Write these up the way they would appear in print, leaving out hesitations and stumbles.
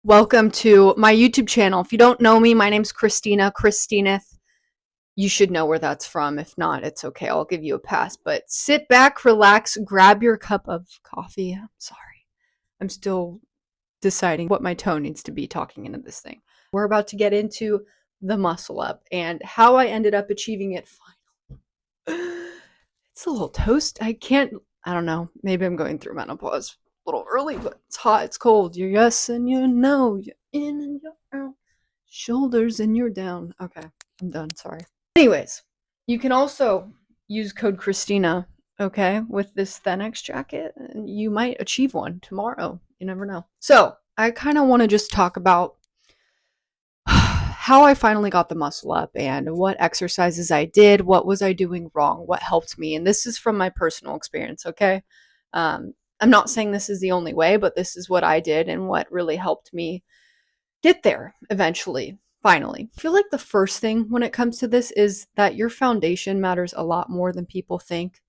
Welcome to my YouTube channel. If you don't know me, my name's Christineth. You should know where that's from. If not, it's okay. I'll give you a pass. But sit back, relax, grab your cup of coffee. I'm sorry. I'm still deciding what my tone needs to be talking into this thing. We're about to get into the muscle up and how I ended up achieving it finally. It's a little toast. I don't know. Maybe I'm going through menopause a little early, but it's hot, it's cold. You're yes and you know. You're in and you're out. Shoulders and you're down. Okay, I'm done. Sorry. Anyways, you can also use code Christina, okay, with this Calisthenics jacket, and you might achieve one tomorrow. You never know. So, I kind of want to just talk about how I finally got the muscle up and what exercises I did, what was I doing wrong, what helped me. And this is from my personal experience, okay? I'm not saying this is the only way, but this is what I did and what really helped me get there eventually, finally. I feel like the first thing when it comes to this is that your foundation matters a lot more than people think.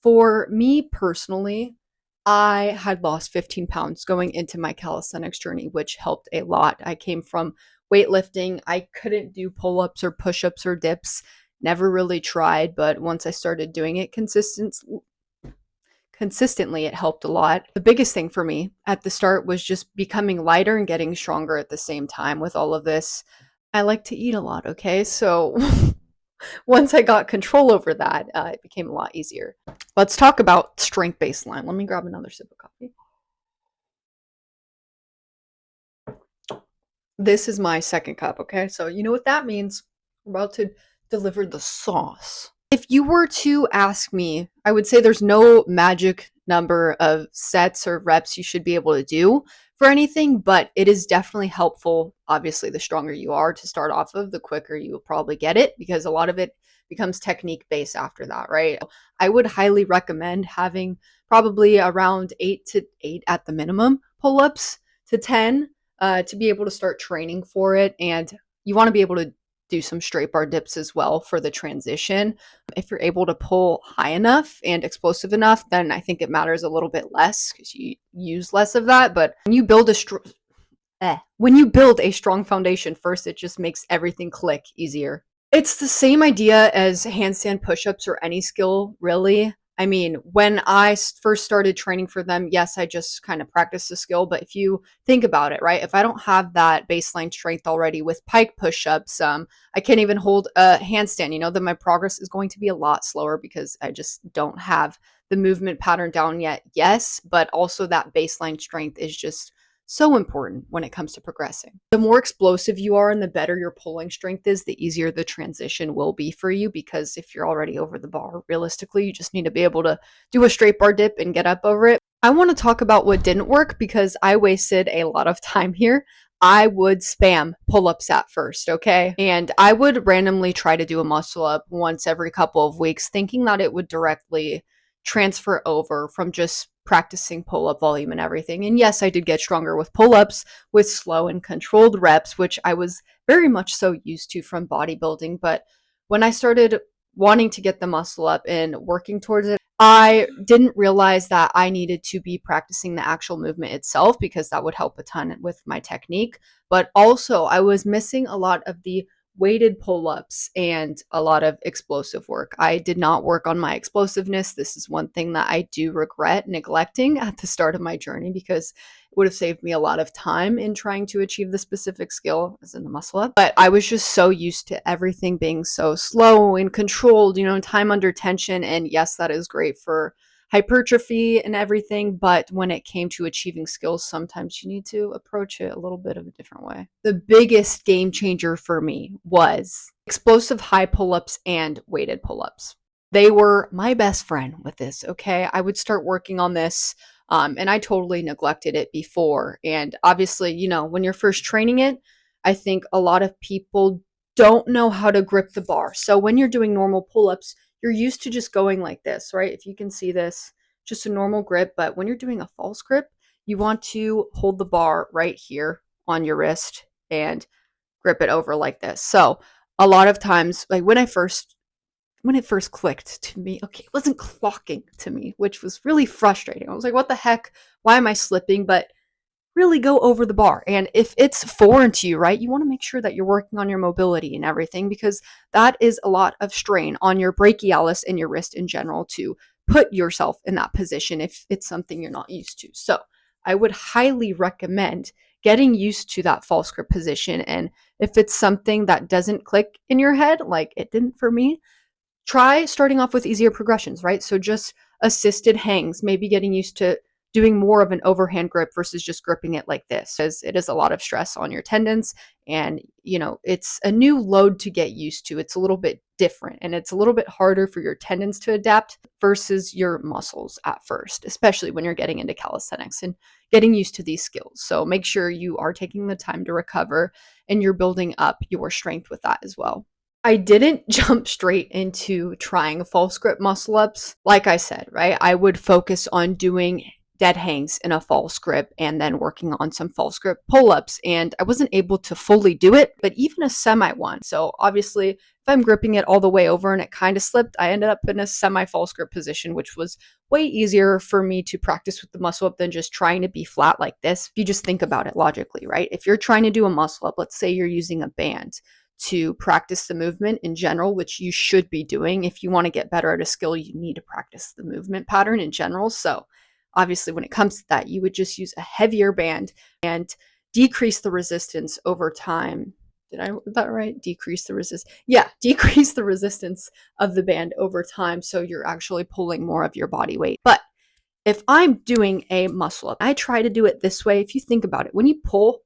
For me personally, I had lost 15 pounds going into my calisthenics journey, which helped a lot. I came from weightlifting. I couldn't do pull-ups or push-ups or dips. Never really tried, but once I started doing it consistently, it helped a lot. The biggest thing for me at the start was just becoming lighter and getting stronger at the same time with all of this. I like to eat a lot, okay? So once I got control over that, it became a lot easier. Let's talk about strength baseline. Let me grab another sip of coffee. This is my second cup, okay? So you know what that means. We're about to deliver the sauce. If you were to ask me, I would say there's no magic number of sets or reps you should be able to do for anything, but it is definitely helpful. Obviously, the stronger you are to start off of, the quicker you will probably get it because a lot of it becomes technique based after that, right? I would highly recommend having probably around 8 at the minimum pull-ups to 10 to be able to start training for it. And you want to be able to do some straight bar dips as well for the transition. If you're able to pull high enough and explosive enough, then I think it matters a little bit less because you use less of that. But when you build a strong foundation first, it just makes everything click easier. It's the same idea as handstand push-ups or any skill, really. I mean, when I first started training for them, yes, I just kind of practiced the skill. But if you think about it, right, if I don't have that baseline strength already with pike push-ups, I can't even hold a handstand, then my progress is going to be a lot slower because I just don't have the movement pattern down yet. Yes, but also that baseline strength is just so important when it comes to progressing. The more explosive you are and the better your pulling strength is, the easier the transition will be for you because if you're already over the bar, realistically, you just need to be able to do a straight bar dip and get up over it. I want to talk about what didn't work because I wasted a lot of time here. I would spam pull-ups at first, okay? And I would randomly try to do a muscle up once every couple of weeks, thinking that it would directly transfer over from just practicing pull-up volume and everything. And yes, I did get stronger with pull-ups with slow and controlled reps, which I was very much so used to from bodybuilding. But when I started wanting to get the muscle up and working towards it, I didn't realize that I needed to be practicing the actual movement itself because that would help a ton with my technique. But also, I was missing a lot of the weighted pull-ups and a lot of explosive work. I did not work on my explosiveness. This is one thing that I do regret neglecting at the start of my journey because it would have saved me a lot of time in trying to achieve the specific skill as in the muscle up. But I was just so used to everything being so slow and controlled, time under tension. And yes, that is great for hypertrophy and everything, but when it came to achieving skills, sometimes you need to approach it a little bit of a different way. The biggest game changer for me was explosive high pull-ups and weighted pull-ups. They were my best friend with this, okay? I would start working on this, and I totally neglected it before. And obviously, when you're first training it, I think a lot of people don't know how to grip the bar. So when you're doing normal pull-ups, you're used to just going like this, right? If you can see this, just a normal grip. But when you're doing a false grip, you want to hold the bar right here on your wrist and grip it over like this. So a lot of times, like when it first clicked to me, okay, it wasn't clocking to me, which was really frustrating. I was like, what the heck? Why am I slipping? But really go over the bar. And if it's foreign to you, right, you want to make sure that you're working on your mobility and everything, because that is a lot of strain on your brachialis and your wrist in general to put yourself in that position if it's something you're not used to. So I would highly recommend getting used to that false grip position. And if it's something that doesn't click in your head, like it didn't for me, try starting off with easier progressions, right? So just assisted hangs, maybe getting used to doing more of an overhand grip versus just gripping it like this, because it is a lot of stress on your tendons. And, it's a new load to get used to. It's a little bit different and it's a little bit harder for your tendons to adapt versus your muscles at first, especially when you're getting into calisthenics and getting used to these skills. So make sure you are taking the time to recover and you're building up your strength with that as well. I didn't jump straight into trying false grip muscle ups. Like I said, right? I would focus on doing dead hangs in a false grip and then working on some false grip pull ups. And I wasn't able to fully do it, but even a semi one. So obviously, if I'm gripping it all the way over and it kind of slipped, I ended up in a semi false grip position, which was way easier for me to practice with the muscle up than just trying to be flat like this. If you just think about it logically, right? If you're trying to do a muscle up, let's say you're using a band to practice the movement in general, which you should be doing. If you want to get better at a skill, you need to practice the movement pattern in general. So obviously when it comes to that, you would just use a heavier band and decrease the resistance over time. Did I get that right? Decrease the resistance. Yeah, decrease the resistance of the band over time. So you're actually pulling more of your body weight. But if I'm doing a muscle up, I try to do it this way. If you think about it, when you pull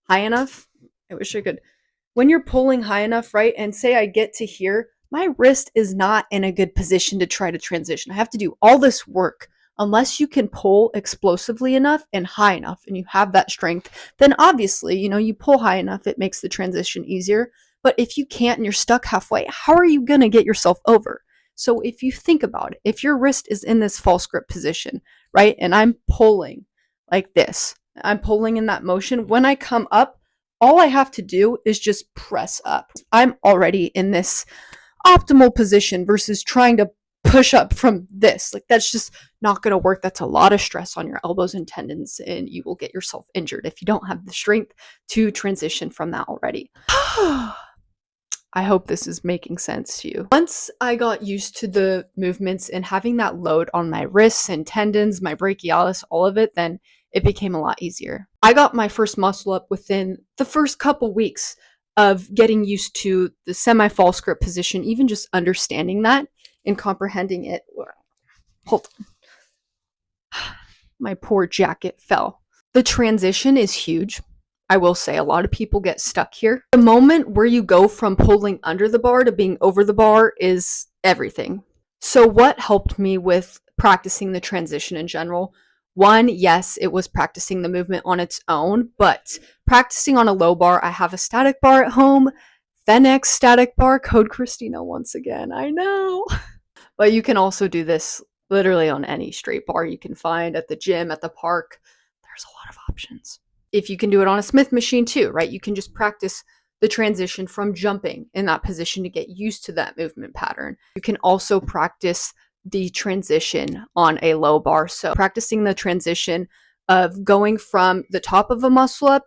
high enough, I wish I could. When you're pulling high enough, right, and say I get to here, my wrist is not in a good position to try to transition. I have to do all this work. Unless you can pull explosively enough and high enough and you have that strength, then obviously, you pull high enough, it makes the transition easier. But if you can't and you're stuck halfway, how are you going to get yourself over? So if you think about it, if your wrist is in this false grip position, right, and I'm pulling like this, I'm pulling in that motion, when I come up, all I have to do is just press up. I'm already in this optimal position versus trying to push up from this. Like, that's just not going to work. That's a lot of stress on your elbows and tendons, and you will get yourself injured if you don't have the strength to transition from that already. I hope this is making sense to you. Once I got used to the movements and having that load on my wrists and tendons, my brachialis, all of it, then it became a lot easier. I got my first muscle up within the first couple weeks of getting used to the semi-false grip position, even just understanding that and comprehending it. Hold on. My poor jacket fell. The transition is huge. I will say a lot of people get stuck here. The moment where you go from pulling under the bar to being over the bar is everything. So what helped me with practicing the transition in general? One, yes, it was practicing the movement on its own, but practicing on a low bar, I have a static bar at home, Fenex static bar, code Christina once again, I know. But you can also do this literally on any straight bar you can find at the gym, at the park. There's a lot of options. If you can do it on a Smith machine too, right? You can just practice the transition from jumping in that position to get used to that movement pattern. You can also practice the transition on a low bar. So practicing the transition of going from the top of a muscle up,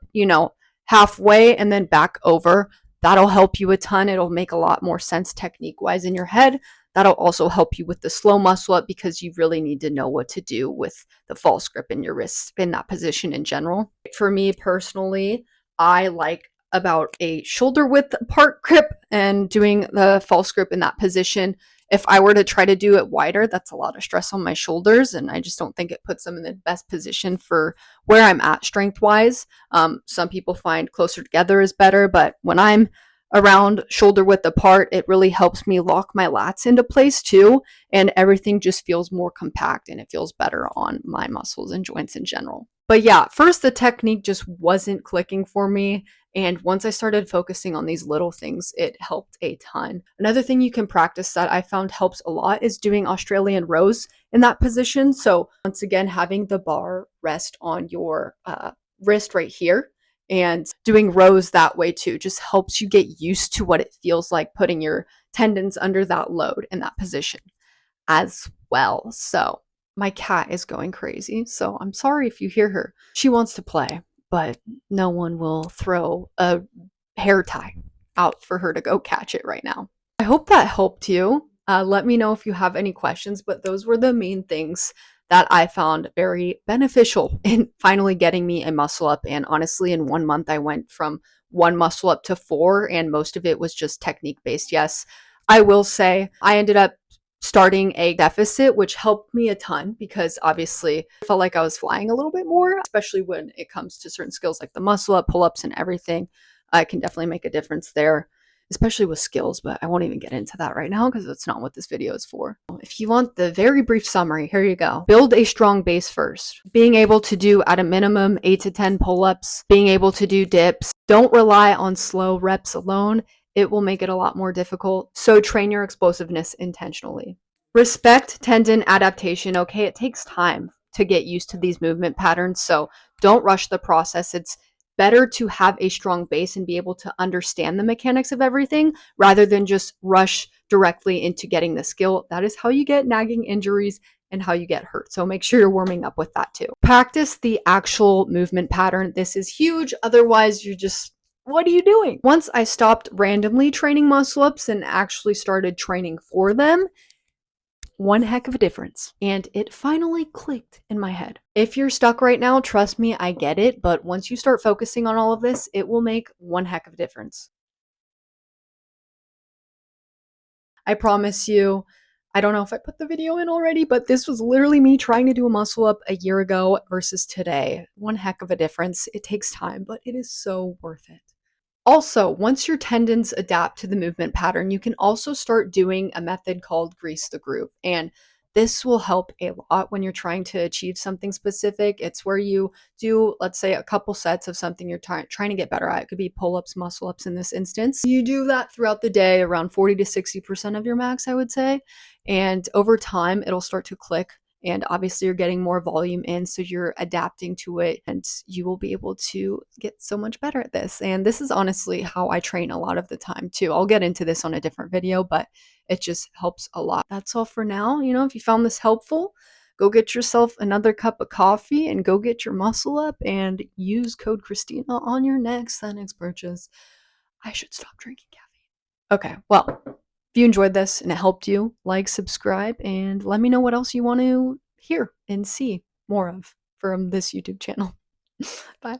halfway and then back over, that'll help you a ton. It'll make a lot more sense technique wise in your head. That'll also help you with the slow muscle up because you really need to know what to do with the false grip in your wrists in that position in general. For me personally, I like about a shoulder width apart grip and doing the false grip in that position. If I were to try to do it wider, that's a lot of stress on my shoulders, and I just don't think it puts them in the best position for where I'm at strength-wise. Some people find closer together is better, but when I'm around shoulder width apart, it really helps me lock my lats into place too, and everything just feels more compact and it feels better on my muscles and joints in general. But yeah, first the technique just wasn't clicking for me. And once I started focusing on these little things, it helped a ton. Another thing you can practice that I found helps a lot is doing Australian rows in that position. So once again, having the bar rest on your wrist right here and doing rows that way too just helps you get used to what it feels like putting your tendons under that load in that position as well. So my cat is going crazy, so I'm sorry if you hear her. She wants to play. but no one will throw a hair tie out for her to go catch it right now. I hope that helped you. Let me know if you have any questions, but those were the main things that I found very beneficial in finally getting me a muscle up. And honestly, in 1 month, I went from one muscle up to four, and most of it was just technique based. Yes, I will say I ended up starting a deficit, which helped me a ton because obviously I felt like I was flying a little bit more, especially when it comes to certain skills like the muscle up, pull ups, and everything. I can definitely make a difference there, especially with skills, but I won't even get into that right now because that's not what this video is for. If you want the very brief summary, here you go. Build a strong base first. Being able to do at a minimum 8 to 10 pull-ups, being able to do dips. Don't rely on slow reps alone. It will make it a lot more difficult. So train your explosiveness intentionally. Respect tendon adaptation. Okay, it takes time to get used to these movement patterns, so don't rush the process. It's better to have a strong base and be able to understand the mechanics of everything rather than just rush directly into getting the skill. That is how you get nagging injuries and how you get hurt. So make sure you're warming up with that too. Practice the actual movement pattern. This is huge. Otherwise, you're just, what are you doing? Once I stopped randomly training muscle ups and actually started training for them, one heck of a difference. And it finally clicked in my head. If you're stuck right now, trust me, I get it. But once you start focusing on all of this, it will make one heck of a difference. I promise you. I don't know if I put the video in already, but this was literally me trying to do a muscle up a year ago versus today. One heck of a difference. It takes time, but it is so worth it. Also, once your tendons adapt to the movement pattern, you can also start doing a method called grease the groove. And this will help a lot when you're trying to achieve something specific. It's where you do, let's say, a couple sets of something you're trying to get better at. It could be pull ups, muscle ups in this instance. You do that throughout the day, around 40 to 60% of your max, I would say. And over time, it'll start to click. And obviously, you're getting more volume in, so you're adapting to it, and you will be able to get so much better at this. And this is honestly how I train a lot of the time, too. I'll get into this on a different video, but it just helps a lot. That's all for now. If you found this helpful, go get yourself another cup of coffee and go get your muscle up and use code Christina on your next Calisthenics purchase. I should stop drinking caffeine. Okay, well, if you enjoyed this and it helped you, like, subscribe, and let me know what else you want to hear and see more of from this YouTube channel. Bye.